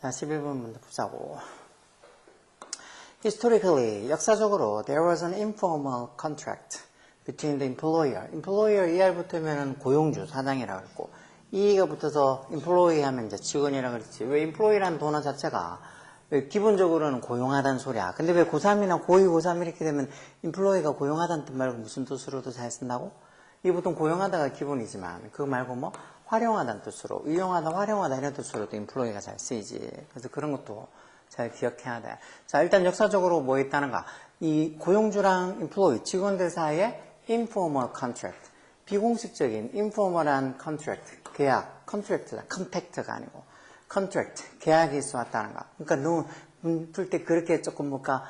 자, 11번 문제 보자고. Historically, 역사적으로 there was an informal contract between the employer. employer ER 붙으면 고용주, 사장이라고 했고 E가 붙어서 employee 하면 이제 직원이라고 그랬지. 왜 employee라는 단어 자체가 왜 기본적으로는 고용하다는 소리야. 근데 왜 고3이나 고2, 고3 이렇게 되면 employee가 고용하다는 뜻 말고 무슨 뜻으로도 잘 쓴다고? 이 보통 고용하다가 기본이지만 그거 말고 뭐 활용하다는 뜻으로 이용하다, 활용하다 이런 뜻으로도 employee가 잘 쓰이지. 그래서 그런 것도 잘 기억해야 돼. 자, 일단 역사적으로 뭐 있다는가? 이 고용주랑 employee, 직원들 사이에 informal contract, 비공식적인 informal한 contract, 계약, contract다, contact가 아니고 contract, 계약이 있어왔다는가? 그러니까 문 풀 때 그렇게 조금 뭔가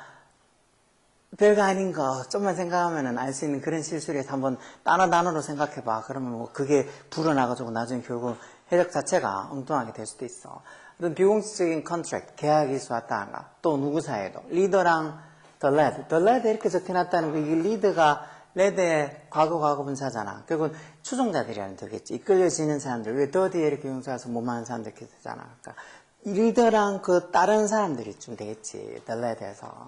별거 아닌 거 좀만 생각하면은 알 수 있는 그런 실수를 한번 단어로 생각해봐. 그러면 뭐 그게 불어나가지고 나중에 결국 해석 자체가 엉뚱하게 될 수도 있어. 어떤 비공식적인 contract, 계약이 있어왔다는가? 또 누구 사이에도 리더랑 the led 이렇게 적혀놨다는 거 이게 리드가 레드의 과거분사잖아. 결국은 추종자들이라는 뜻이겠지. 이끌려지는 사람들. 왜 더 뒤에 이렇게 용서해서 몸하는 사람들 이렇게 되잖아. 그러니까 리더랑 그 다른 사람들이 좀 되겠지. the led에서.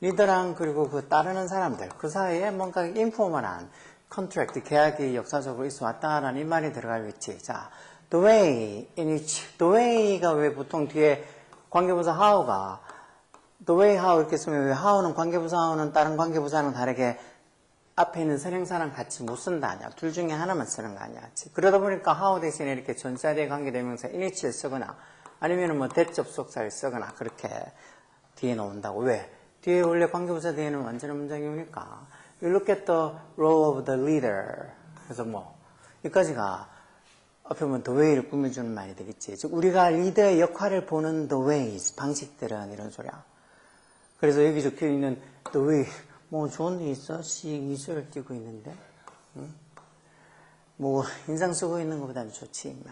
리더랑 그리고 그 따르는 사람들. 그 사이에 뭔가 인포멀한 컨트랙트, 계약이 역사적으로 있어 왔다라는 이 말이 들어가겠지. 자, the way in which, the way가 왜 보통 뒤에 관계부사 how가 the way how 이렇게 쓰면 왜 how는 관계부사 how는 다른 관계부사랑 다르게 앞에 있는 선행사랑 같이 못 쓴다 아니야. 둘 중에 하나만 쓰는 거 아니야. 그러다 보니까 how 대신에 이렇게 전사대 관계대명사 in which를 쓰거나 아니면은 뭐 that 접속사를 쓰거나 그렇게 뒤에 나온다고. 왜? 뒤에 원래 관계부사 뒤에는 완전한 문장이 오니까 you look at the role of the leader. 그래서 뭐 여기까지가 앞에 보면 the way를 꾸며주는 말이 되겠지. 즉 우리가 리더의 역할을 보는 the ways, 방식들은 이런 소리야. 그래서 여기 적혀있는 the way 뭐 좋은 데 있어? 이슬을 띄고 있는데 응? 뭐 인상 쓰고 있는 것보다는 좋지.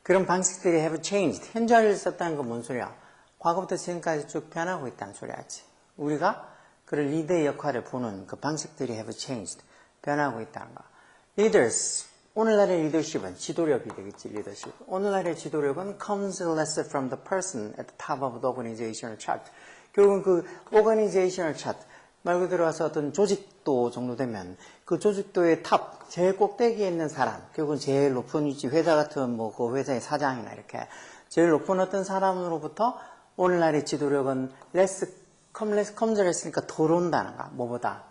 그런 방식들이 have changed. 현재를 썼다는 건 뭔 소리야? 과거부터 지금까지 쭉 변하고 있다는 소리야지. 우리가 그런 리더의 역할을 보는 그 방식들이 have changed. 변하고 있다는 거. Leaders. 오늘날의 리더십은 지도력이 되겠지. 리더십. 오늘날의 지도력은 comes less from the person at the top of the organizational chart. 결국은 그 organizational chart 말 그대로 와서 어떤 조직도 정도 되면 그 조직도의 탑 제일 꼭대기에 있는 사람 결국은 제일 높은 위치 회사 같은 뭐 그 회사의 사장이나 이렇게 제일 높은 어떤 사람으로부터 오늘날의 지도력은 comes less니까 덜 온다는 거. 뭐보다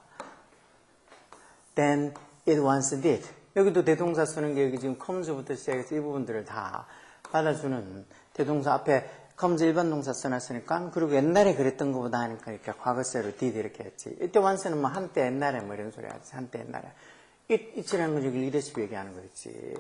than it once did. 여기도 대동사 쓰는 게 여기 지금 comes부터 시작해서 이 부분들을 다 받아주는 대동사 앞에 comes 일반 동사 써놨으니까 그리고 옛날에 그랬던 것보다 하니까 이렇게 과거세로 did 이렇게 했지. 이때 once는 뭐 한때 옛날에 뭐 이런 소리 하지. 한때 옛날에 it이라는 건 여기 리더십 얘기하는 거겠지.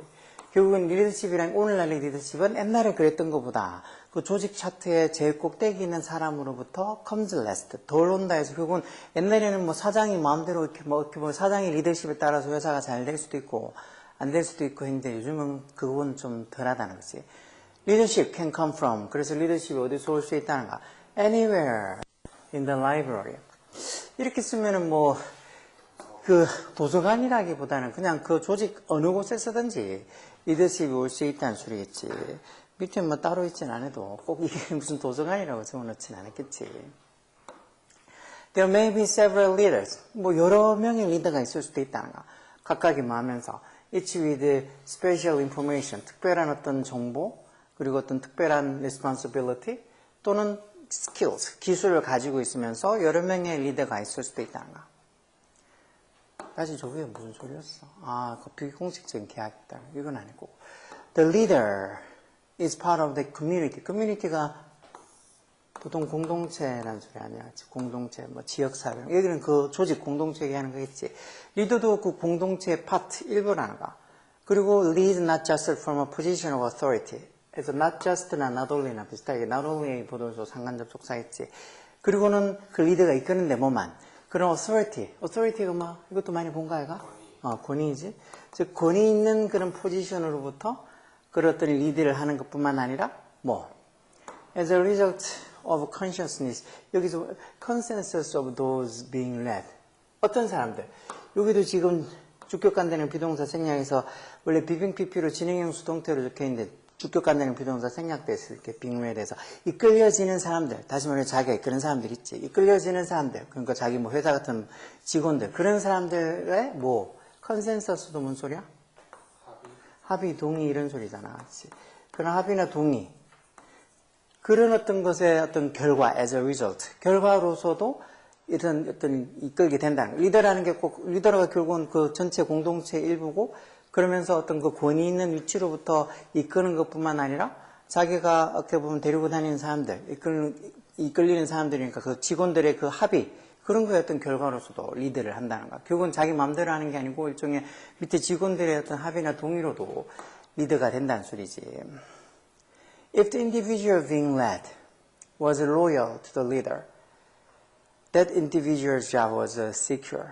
결국은 리더십이랑 오늘날의 리더십은 옛날에 그랬던 것보다 그 조직 차트에 제일 꼭대기 있는 사람으로부터 comes last 덜 온다 해서 결국은 옛날에는 뭐 사장이 마음대로 이렇게 뭐 사장의 리더십에 따라서 회사가 잘 될 수도 있고 안 될 수도 있고 했는데 요즘은 그건 좀 덜하다는 거지. Leadership can come from. 그래서 리더십이 어디서 올 수 있다는가? Anywhere in the library. 이렇게 쓰면은 뭐 그 도서관이라기보다는 그냥 그 조직 어느 곳에 쓰든지 리더십이 올 수 있다는 소리겠지. 밑에 뭐 따로 있진 않아도 꼭 이게 무슨 도서관이라고 적어놓진 않았겠지. There may be several leaders. 뭐 여러 명의 리더가 있을 수도 있다는가. 각각이 뭐 하면서 each with special information. 특별한 어떤 정보 그리고 어떤 특별한 responsibility 또는 skills, 기술을 가지고 있으면서 여러 명의 리더가 있을 수도 있다는가. 다시 저게 무슨 소리였어? 아, 그 비공식적인 계약이다. 이건 아니고. The leader is part of the community. community가 보통 공동체라는 소리 아니야. 공동체, 뭐 지역사회. 여기는 그 조직 공동체 얘기하는 거겠지. 리더도 그 공동체의 파트 일부라는 거. 그리고 lead not just from a position of authority. 그래서 not just나 not only나 비슷하게 not only 보도서 상관접속사 있지. 그리고는 그 리더가 이끄는데 뭐만. 그런 authority가 뭐 이것도 많이 본 거 아이가? 권위이지. 즉 권위 있는 그런 포지션으로부터 그런 어떤 리드를 하는 것뿐만 아니라 뭐 as a result of consciousness 여기서 consensus of those being led 어떤 사람들 여기도 지금 주격관되는 비동사 생략에서 원래 비빙 PP로 진행형 수동태로 적혀있는데 주격관되는 비동사 생략됐을 때 빙의에 대해서 이끌려지는 사람들, 다시 말해 자기가 이끄는 사람들 있지. 이끌려지는 사람들, 그러니까 자기 뭐 회사 같은 직원들, 그런 사람들의 뭐 컨센서스도 뭔 소리야? 합의, 동의 이런 소리잖아. 그렇지? 그런 합의나 동의, 그런 어떤 것의 어떤 결과, as a result, 결과로서도 이런 어떤 이끌게 된다는, 리더라는 게 꼭, 리더가 결국은 그 전체 공동체의 일부고, 그러면서 어떤 그 권위 있는 위치로부터 이끄는 것 뿐만 아니라, 자기가 어떻게 보면 데리고 다니는 사람들, 이끌리는 사람들이니까 그 직원들의 그 합의, 그런 거의 어떤 결과로서도 리드를 한다는 거야. 결국은 자기 마음대로 하는 게 아니고, 일종의 밑에 직원들의 어떤 합의나 동의로도 리더가 된다는 소리지. If the individual being led was loyal to the leader, that individual's job was secure.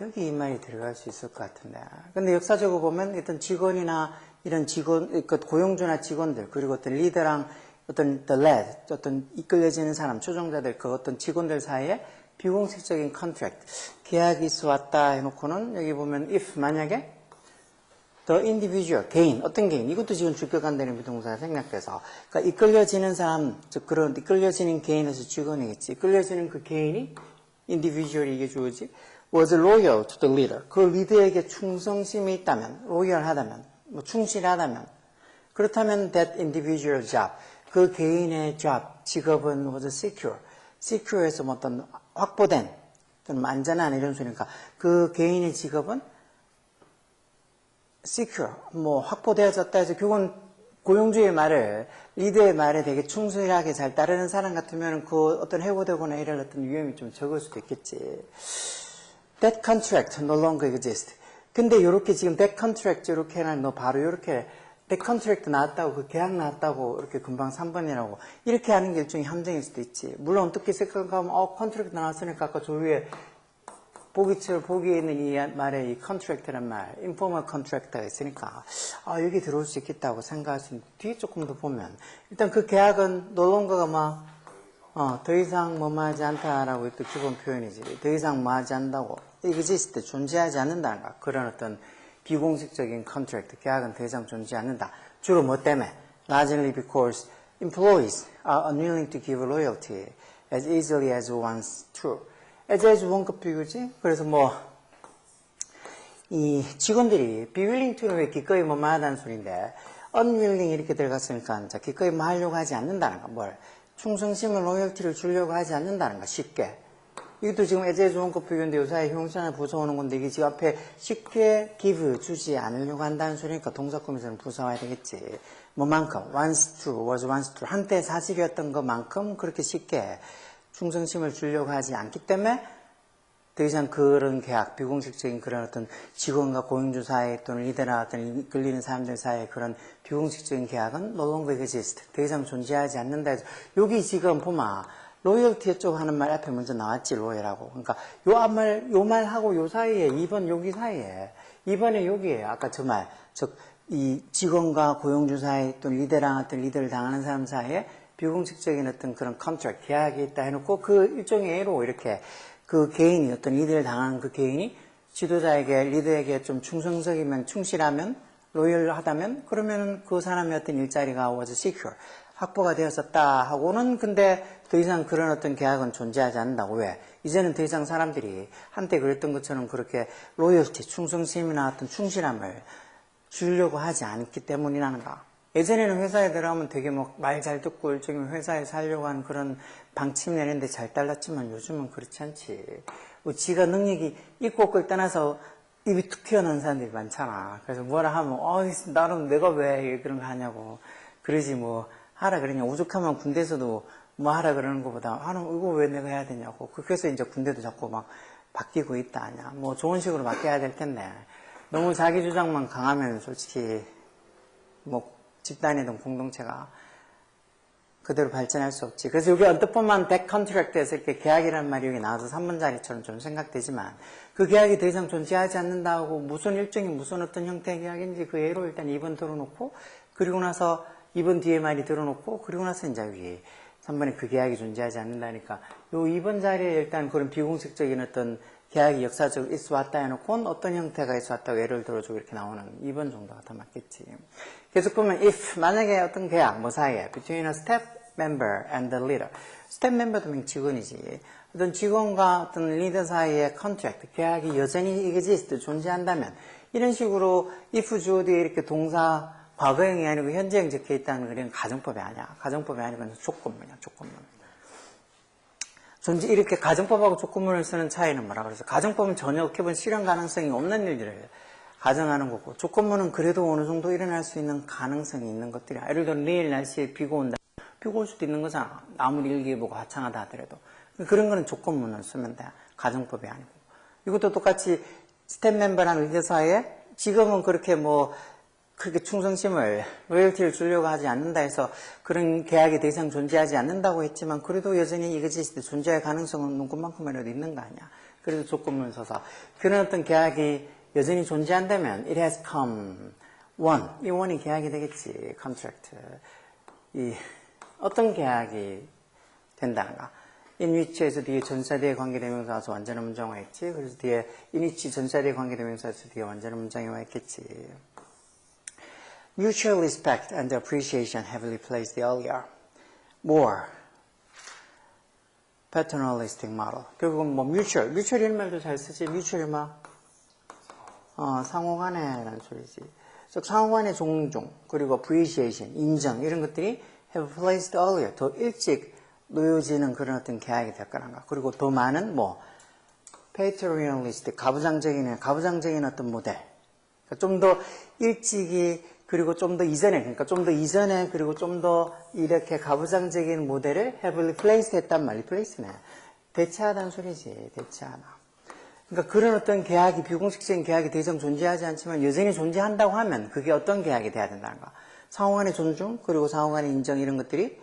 여기 이 말이 들어갈 수 있을 것 같은데. 근데 역사적으로 보면 일단 직원이나 이런 직원, 고용주나 직원들, 그리고 어떤 리더랑 어떤 the led, 어떤 이끌려지는 사람, 초종자들, 그 어떤 직원들 사이에 비공식적인 컨트랙트, 계약이 있어 왔다 해놓고는 여기 보면 if 만약에 the individual, 개인, 어떤 개인, 이것도 지금 주격관되는 비동사가 생략돼서, 그러니까 이끌려지는 사람, 즉 그런 이끌려지는 개인에서 직원이겠지. 이끌려지는 그 개인이 individual이 이게 주어지. was loyal to the leader. 그 리더에게 충성심이 있다면, 로열하다면, 뭐 충실하다면, 그렇다면 that individual job, 그 개인의 job, 직업은 was secure. secure에서 뭐 어떤 확보된, 좀 안전한 이런 소리니까 그 개인의 직업은 secure, 뭐 확보되어졌다 해서 결국은 고용주의 말을, 리더의 말에 되게 충실하게 잘 따르는 사람 같으면 그 어떤 해고되거나 이럴 어떤 위험이 좀 적을 수도 있겠지. That contract no longer exists. 근데 이렇게 지금 that contract 이렇게 해놔, 너 바로 이렇게 that contract 나왔다고, 그 계약 나왔다고 이렇게 금방 3번이라고 이렇게 하는 게 일종의 함정일 수도 있지. 물론 어떻게 생각하면 contract 나왔으니까 아까 저 위에 보기에 있는 이 말에 이 contract란 말, informal contract가 있으니까 여기 들어올 수 있겠다고 생각할 수 있는데 뒤에 조금 더 보면 일단 그 계약은 no longer가 더 이상 뭐하지 않다라고 또 기본 표현이지. 더 이상 뭐하지 않는다고. exist, 존재하지 않는다는 거. 그런 어떤 비공식적인 contract, 계약은 더 이상 존재하지 않는다. 주로 뭐 때문에? Largely because employees are unwilling to give loyalty as easily as once true. as 원급 비교지? 그래서 이 직원들이 be willing to는 왜 기꺼이 뭐만 하다는 소리인데, unwilling 이렇게 들어갔으니까, 이제 기꺼이 뭐 하려고 하지 않는다는 거. 뭘? 충성심을, 로열티를 주려고 하지 않는다는 거, 쉽게. 이것도 지금 as 원급 비교인데 요사이 형용사나 부사 오는 건데, 이게 지금 앞에 쉽게 give, 주지 않으려고 한다는 소리니까 동사구에서는 부사 와야 되겠지. 뭐만큼, once true, was once true. 한때 사실이었던 것만큼 그렇게 쉽게 충성심을 주려고 하지 않기 때문에 더 이상 그런 계약, 비공식적인 그런 어떤 직원과 고용주 사이 또는 리더나 어떤 이끌리는 사람들 사이의 그런 비공식적인 계약은 no longer exist. 더 이상 존재하지 않는다 해서 여기 지금 보면 로열티 쪽 하는 말 앞에 먼저 나왔지, 로열하고. 그러니까 요 말하고 요 사이에 2번 여기 사이에 2번에 여기에 아까 저 말, 즉 이 직원과 고용주 사이 또 리더랑 어떤 리더를 당하는 사람 사이에 비공식적인 어떤 그런 컨트랙트, 계약이 있다 해놓고 그 일종의 예로 이렇게 그 개인이 어떤 리더를 당하는 그 개인이 지도자에게, 리더에게 좀 충성적이면, 충실하면, 로열하다면 그러면 그 사람의 어떤 일자리가 was secure, 확보가 되었었다 하고는 근데 더 이상 그런 어떤 계약은 존재하지 않는다고. 왜? 이제는 더 이상 사람들이 한때 그랬던 것처럼 그렇게 로열티, 충성심이나 어떤 충실함을 주려고 하지 않기 때문이라는가. 예전에는 회사에 들어가면 되게 말 잘 듣고 일종의 회사에 살려고 하는 그런 방침 내는데 잘 달랐지만 요즘은 그렇지 않지. 지가 능력이 있고 없고를 떠나서 입이 툭 튀어나온 사람들이 많잖아. 그래서 뭐라 하면 나는 내가 왜 그런 거 하냐고. 그러지 하라 그러냐. 오죽하면 군대에서도 뭐 하라 그러는 것보다 이거 왜 내가 해야 되냐고. 그래서 이제 군대도 자꾸 바뀌고 있다 하냐. 좋은 식으로 바뀌어야 될 텐데 너무 자기 주장만 강하면 솔직히 집단이든 공동체가 그대로 발전할 수 없지. 그래서 여기 언뜻 보면 that contract에서 이렇게 계약이라는 말이 여기 나와서 3번짜리처럼 좀 생각되지만 그 계약이 더 이상 존재하지 않는다고 무슨 일종의 무슨 어떤 형태의 계약인지 그 예로 일단 2번 들어놓고 그리고 나서 2번 뒤에 말이 들어놓고 그리고 나서 이제 위에 3번에 그 계약이 존재하지 않는다니까 요 2번 자리에 일단 그런 비공식적인 어떤 계약이 역사적으로 있어 왔다 해놓고 어떤 형태가 있어 왔다고 예를 들어주고 이렇게 나오는 2번 정도가 더 맞겠지. 계속 보면 if 만약에 어떤 계약 뭐 사이에 between a staff member and the leader. staff member도 직원이지. 어떤 직원과 어떤 리더 사이의 contract 계약이 여전히 exist 존재한다면 이런 식으로 if 주어 뒤에 이렇게 동사 과거형이 아니고 현재형 적혀 있다는 그런 가정법이 아니야. 가정법이 아니고 조건문이야. 조건문. 존재 이렇게 가정법하고 조건문을 쓰는 차이는 뭐라 그래서 가정법은 전혀 어떻게 보면 실현 가능성이 없는 일들을 가정하는 거고 조건문은 그래도 어느 정도 일어날 수 있는 가능성이 있는 것들이야. 예를 들어 내일 날씨에 비가 온다. 비가 올 수도 있는 거잖아. 아무리 일기예보가 화창하다 하더라도. 그런 거는 조건문을 쓰면 돼. 가정법이 아니고. 이것도 똑같이 스텝 멤버랑 리더 사이에 지금은 그렇게 뭐 그렇게 충성심을 로열티를 주려고 하지 않는다 해서 그런 계약이 더 이상 존재하지 않는다고 했지만 그래도 여전히 이것이 존재할 가능성은 눈금만큼이라도 있는 거 아니야. 그래서 조건문을 써서 그런 어떤 계약이 여전히 존재한다면 it has come one 이 one이 계약이 되겠지. contract 이 어떤 계약이 된다는가. in which에서 뒤에 전사대에 관계대명사 와서 완전한 문장 와 있지. 그래서 뒤에 in which 전사대에 관계대명사 와서 뒤에 완전한 문장이 와 있겠지. Mutual respect and appreciation heavily placed earlier. More paternalistic model. 결국은 뭐 mutual 이런 말도 잘 쓰지. mutual 상호간에라는 소리지. 즉 상호간의 존중 그리고 appreciation 인정 이런 것들이 have placed earlier 더 일찍 놓여지는 그런 어떤 계약이 될 거란가. 그리고 더 많은 뭐 paternalistic 가부장적인 어떤 모델. 그러니까 좀 더 일찍이 그리고 좀 더 이전에, 그러니까 좀 더 이전에, 그리고 좀 더 이렇게 가부장적인 모델을 heavily placed 했단 말이 place네. 대체하다는 소리지, 대체하다. 그러니까 그런 어떤 계약이, 비공식적인 계약이 더 이상 존재하지 않지만 여전히 존재한다고 하면 그게 어떤 계약이 돼야 된다는 거야. 상호간의 존중, 그리고 상호간의 인정 이런 것들이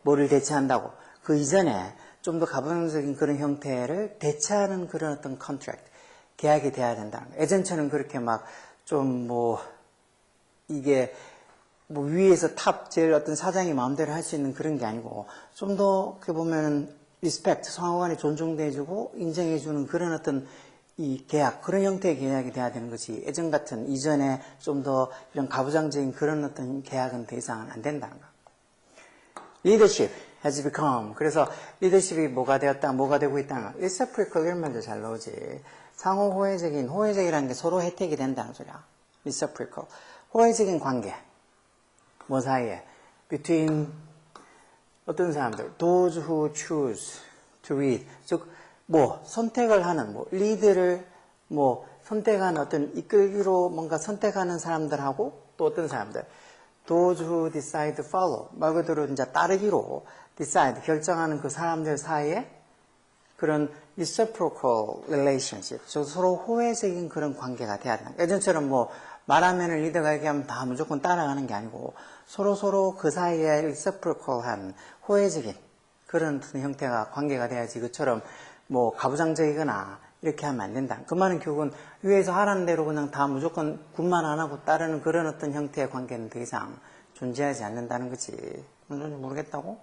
뭐를 대체한다고. 그 이전에 좀 더 가부장적인 그런 형태를 대체하는 그런 어떤 contract, 계약이 돼야 된다는 거야. 예전처럼 그렇게 막 좀 이게 뭐 위에서 탑 제일 어떤 사장이 마음대로 할 수 있는 그런 게 아니고 좀 더 그렇게 보면은 리스펙트 상호간에 존중돼주고 인정해주는 그런 어떤 이 계약 그런 형태의 계약이 돼야 되는 거지. 예전 같은 이전에 좀 더 이런 가부장적인 그런 어떤 계약은 더 이상은 안 된다는 거. Leadership has become. 그래서 리더십이 뭐가 되었다, 뭐가 되고 있다는 거. reciprocal 이런 말도 잘 나오지. 상호 호혜적이라는 게 서로 혜택이 된다는 소리야. reciprocal. 호혜적인 관계. 뭐 사이에? between 어떤 사람들. those who choose to lead. 즉, 뭐, 선택을 하는, 뭐, 리드를, 뭐, 선택하는 어떤 이끌기로 뭔가 선택하는 사람들하고 또 어떤 사람들. those who decide to follow. 말 그대로 이제 따르기로 decide, 결정하는 그 사람들 사이에 그런 reciprocal relationship. 즉, 서로 호혜적인 그런 관계가 돼야 된다. 예전처럼 뭐, 말하면은 리더가 얘기하면 다 무조건 따라가는 게 아니고 서로 그 사이에 reciprocal한 호혜적인 그런 형태가 관계가 돼야지 그처럼 뭐 가부장적이거나 이렇게 하면 안 된다. 그 말은 결국은 위에서 하라는 대로 그냥 다 무조건 군만 안 하고 따르는 그런 어떤 형태의 관계는 더 이상 존재하지 않는다는 거지. 모르겠다고?